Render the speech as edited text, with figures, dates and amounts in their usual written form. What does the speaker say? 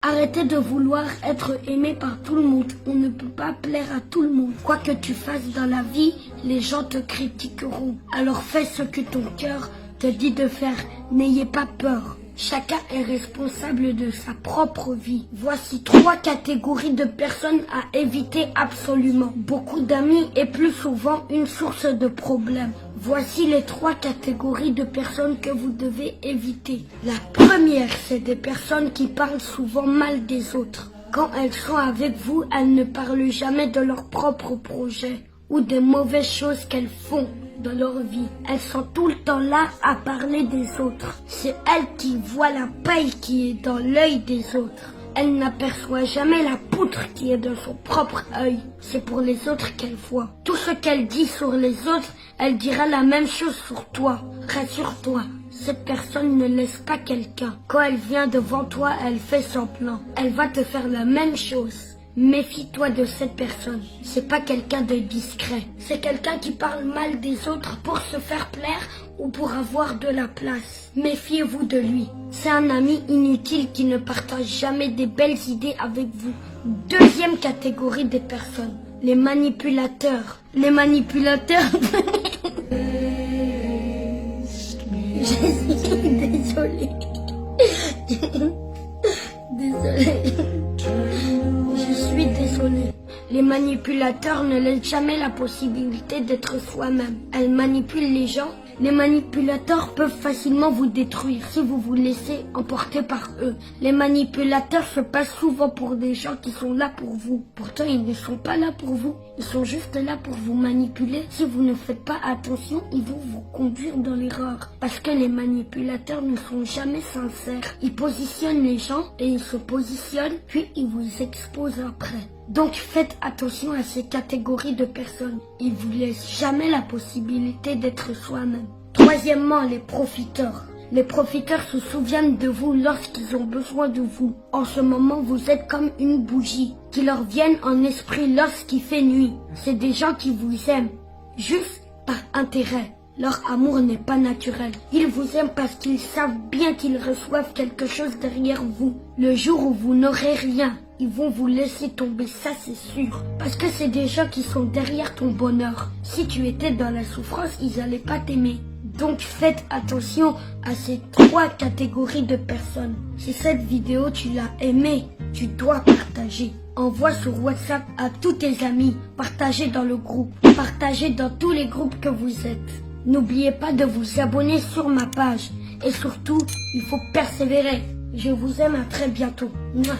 Arrêtez de vouloir être aimé par tout le monde. On ne peut pas plaire à tout le monde. Quoi que tu fasses dans la vie, les gens te critiqueront. Alors fais ce que ton cœur te dit de faire. N'ayez pas peur. Chacun est responsable de sa propre vie. Voici 3 catégories de personnes à éviter absolument. Beaucoup d'amis et plus souvent une source de problèmes. Voici les 3 catégories de personnes que vous devez éviter. La première, c'est des personnes qui parlent souvent mal des autres. Quand elles sont avec vous, elles ne parlent jamais de leur propre projet ou des mauvaises choses qu'elles font dans leur vie. Elles sont tout le temps là à parler des autres. C'est elles qui voient la paille qui est dans l'œil des autres. Elle n'aperçoit jamais la poutre qui est dans son propre œil. C'est pour les autres qu'elle voit. Tout ce qu'elle dit sur les autres, elle dira la même chose sur toi. Rassure-toi, cette personne ne laisse pas quelqu'un. Quand elle vient devant toi, elle fait semblant. Elle va te faire la même chose. Méfie-toi de cette personne. C'est pas quelqu'un de discret. C'est quelqu'un qui parle mal des autres pour se faire plaire ou pour avoir de la place. Méfiez-vous de lui. C'est un ami inutile qui ne partage jamais des belles idées avec vous. Deuxième catégorie des personnes. Les manipulateurs. Les manipulateurs... Désolée. Désolée. Je suis désolée. Les manipulateurs ne laissent jamais la possibilité d'être soi-même. Elles manipulent les gens. Les manipulateurs peuvent facilement vous détruire si vous vous laissez emporter par eux. Les manipulateurs se passent souvent pour des gens qui sont là pour vous. Pourtant, ils ne sont pas là pour vous. Ils sont juste là pour vous manipuler. Si vous ne faites pas attention, ils vont vous conduire dans l'erreur. Parce que les manipulateurs ne sont jamais sincères. Ils positionnent les gens et ils se positionnent, puis ils vous exposent après. Donc faites attention à ces catégories de personnes. Ils vous laissent jamais la possibilité d'être soi-même. Troisièmement, les profiteurs. Les profiteurs se souviennent de vous lorsqu'ils ont besoin de vous. En ce moment, vous êtes comme une bougie qui leur viennent en esprit lorsqu'il fait nuit. C'est des gens qui vous aiment, juste par intérêt. Leur amour n'est pas naturel. Ils vous aiment parce qu'ils savent bien qu'ils reçoivent quelque chose derrière vous. Le jour où vous n'aurez rien, ils vont vous laisser tomber, ça c'est sûr. Parce que c'est des gens qui sont derrière ton bonheur. Si tu étais dans la souffrance, ils n'allaient pas t'aimer. Donc faites attention à ces 3 catégories de personnes. Si cette vidéo tu l'as aimée, tu dois partager. Envoie sur WhatsApp à tous tes amis. Partagez dans le groupe. Partagez dans tous les groupes que vous êtes. N'oubliez pas de vous abonner sur ma page. Et surtout, il faut persévérer. Je vous aime, à très bientôt. Mouah.